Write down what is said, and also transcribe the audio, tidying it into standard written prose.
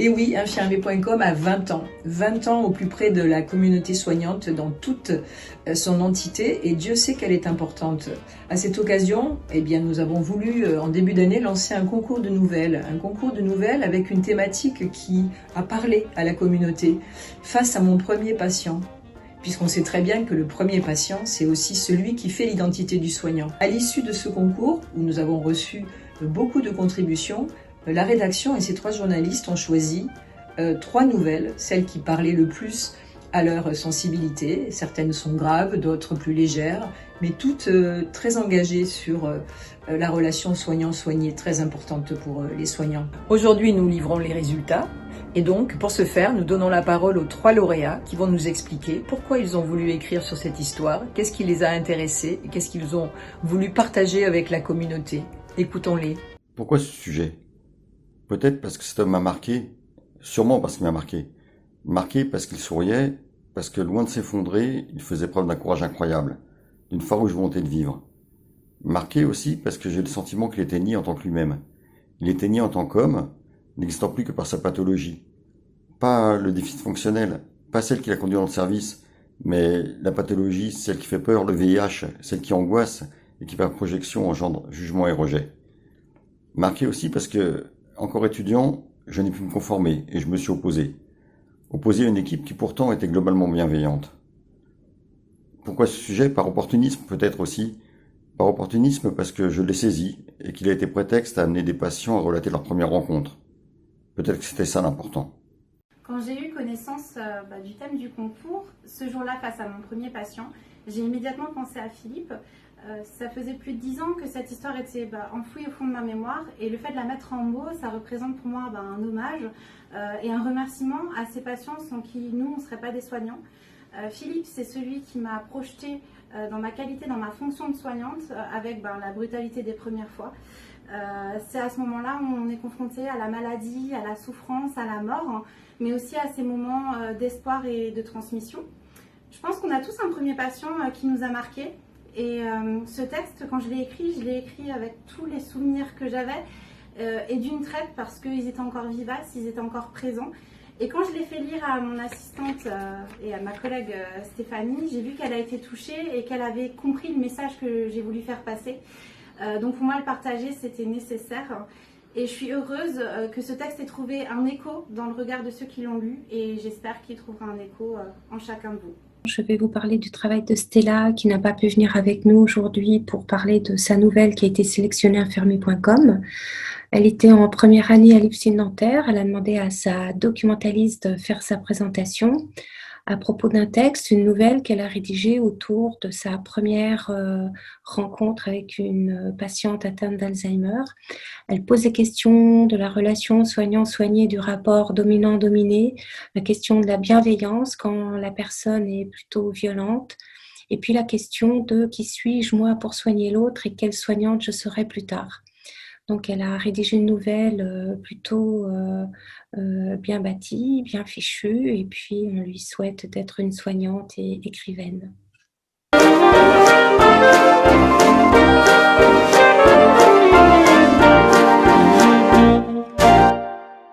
Et oui, unchienarmé.com a 20 ans. 20 ans au plus près de la communauté soignante dans toute son entité, et Dieu sait qu'elle est importante. À cette occasion, eh bien, nous avons voulu, en début d'année, lancer un concours de nouvelles. Un concours de nouvelles avec une thématique qui a parlé à la communauté. Face à mon premier patient. Puisqu'on sait très bien que le premier patient, c'est aussi celui qui fait l'identité du soignant. À l'issue de ce concours, où nous avons reçu beaucoup de contributions, la rédaction et ses 3 journalistes ont choisi 3 nouvelles, celles qui parlaient le plus à leur sensibilité. Certaines sont graves, d'autres plus légères, mais toutes très engagées sur la relation soignant-soigné, très importante pour les soignants. Aujourd'hui, nous livrons les résultats. Et donc, pour ce faire, nous donnons la parole aux 3 lauréats qui vont nous expliquer pourquoi ils ont voulu écrire sur cette histoire, qu'est-ce qui les a intéressés et qu'est-ce qu'ils ont voulu partager avec la communauté. Écoutons-les. Pourquoi ce sujet ? Peut-être parce que cet homme m'a marqué, sûrement parce qu'il m'a marqué. Marqué parce qu'il souriait, parce que loin de s'effondrer, il faisait preuve d'un courage incroyable, d'une farouche volonté de vivre. Marqué aussi parce que j'ai le sentiment qu'il était nié en tant que lui-même. Il était nié en tant qu'homme, n'existant plus que par sa pathologie. Pas le déficit fonctionnel, pas celle qui l'a conduit dans le service, mais la pathologie, celle qui fait peur, le VIH, celle qui angoisse et qui par projection engendre jugement et rejet. Marqué aussi parce que, encore étudiant, je n'ai pu me conformer et je me suis opposé. Opposé à une équipe qui pourtant était globalement bienveillante. Pourquoi ce sujet ? Par opportunisme peut-être aussi. Par opportunisme parce que je l'ai saisi et qu'il a été prétexte à amener des patients à relater leur première rencontre. Peut-être que c'était ça l'important. Quand j'ai eu connaissance du thème du concours, ce jour-là face à mon premier patient, j'ai immédiatement pensé à Philippe. Ça faisait plus de 10 ans que cette histoire était enfouie au fond de ma mémoire, et le fait de la mettre en mots, ça représente pour moi un hommage et un remerciement à ces patients sans qui nous, on ne serait pas des soignants. Philippe, c'est celui qui m'a projeté dans ma qualité, dans ma fonction de soignante, avec la brutalité des premières fois. C'est à ce moment-là où on est confronté à la maladie, à la souffrance, à la mort, mais aussi à ces moments d'espoir et de transmission. Je pense qu'on a tous un premier patient qui nous a marqués. Et ce texte, quand je l'ai écrit avec tous les souvenirs que j'avais, et d'une traite parce qu'ils étaient encore vivaces, ils étaient encore présents. Et quand je l'ai fait lire à mon assistante et à ma collègue Stéphanie, j'ai vu qu'elle a été touchée et qu'elle avait compris le message que j'ai voulu faire passer. Donc pour moi, le partager, c'était nécessaire. Et je suis heureuse que ce texte ait trouvé un écho dans le regard de ceux qui l'ont lu, et j'espère qu'il trouvera un écho en chacun de vous. Je vais vous parler du travail de Stella, qui n'a pas pu venir avec nous aujourd'hui pour parler de sa nouvelle qui a été sélectionnée à unchienarmé.com. Elle était en première année à l'IFSI Nanterre. Elle a demandé à sa documentaliste de faire sa présentation à propos d'un texte, une nouvelle qu'elle a rédigée autour de sa première rencontre avec une patiente atteinte d'Alzheimer. Elle pose les questions de la relation soignant-soigné, du rapport dominant-dominé, la question de la bienveillance quand la personne est plutôt violente, et puis la question de qui suis-je moi pour soigner l'autre et quelle soignante je serai plus tard. Donc elle a rédigé une nouvelle plutôt bien bâtie, bien fichue, et puis on lui souhaite d'être une soignante et écrivaine.